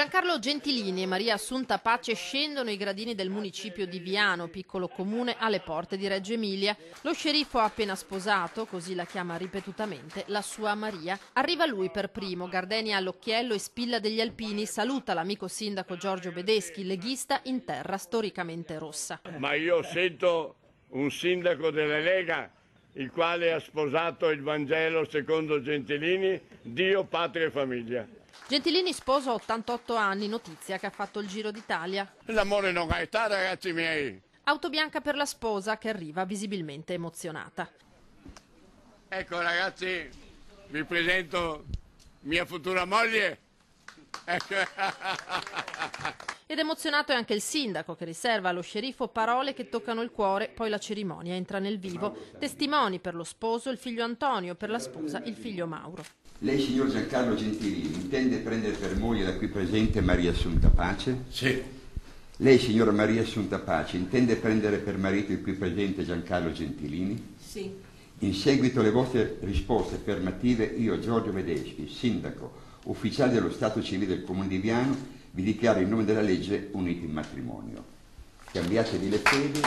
Giancarlo Gentilini e Maria Assunta Pace scendono i gradini del municipio di Viano, piccolo comune alle porte di Reggio Emilia. Lo sceriffo ha appena sposato, così la chiama ripetutamente, la sua Maria. Arriva lui per primo, gardenia all'occhiello e spilla degli alpini, saluta l'amico sindaco Giorgio Bedeschi, leghista in terra storicamente rossa. Ma io sento un sindaco della Lega, il quale ha sposato il Vangelo secondo Gentilini, Dio, patria e famiglia. Gentilini sposa a 88 anni, notizia che ha fatto il Giro d'Italia. L'amore non ha età, ragazzi miei. Auto bianca per la sposa che arriva visibilmente emozionata. Ecco ragazzi, vi presento mia futura moglie. Ecco. Ed emozionato è anche il sindaco che riserva allo sceriffo parole che toccano il cuore, poi la cerimonia entra nel vivo. Testimoni per lo sposo il figlio Antonio, per la sposa il figlio Mauro. Lei, signor Giancarlo Gentilini, intende prendere per moglie la qui presente Maria Assunta Pace? Sì. Lei, signora Maria Assunta Pace, intende prendere per marito il qui presente Giancarlo Gentilini? Sì. In seguito alle vostre risposte affermative, io, Giorgio Bedeschi, sindaco, ufficiale dello Stato civile del Comune di Viano, vi dichiaro in nome della legge uniti in matrimonio. Cambiatevi le fedi.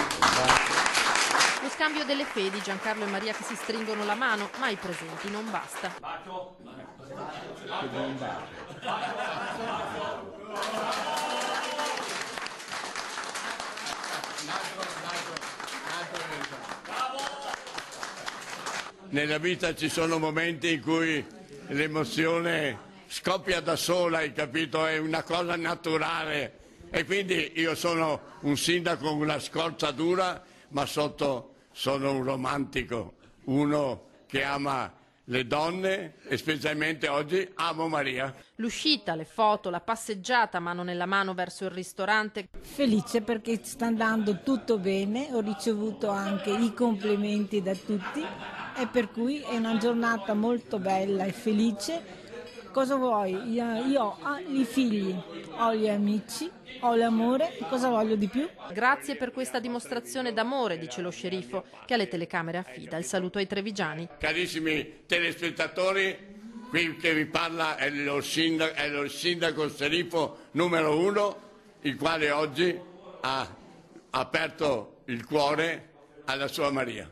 Lo scambio delle fedi, Giancarlo e Maria che si stringono la mano, ma ai presenti non basta. Nella vita ci sono momenti in cui l'emozione scoppia da sola, hai capito? È una cosa naturale. E quindi io sono un sindaco con una scorza dura, ma sotto sono un romantico, uno che ama le donne e specialmente oggi amo Maria. L'uscita, le foto, la passeggiata mano nella mano verso il ristorante. Felice perché sta andando tutto bene, ho ricevuto anche i complimenti da tutti e per cui è una giornata molto bella e felice. Cosa vuoi? Io ho i figli, ho gli amici, ho l'amore, cosa voglio di più? Grazie per questa dimostrazione d'amore, dice lo sceriffo, che alle telecamere affida il saluto ai trevigiani. Carissimi telespettatori, qui che vi parla è lo sindaco sceriffo numero 1, il quale oggi ha aperto il cuore alla sua Maria.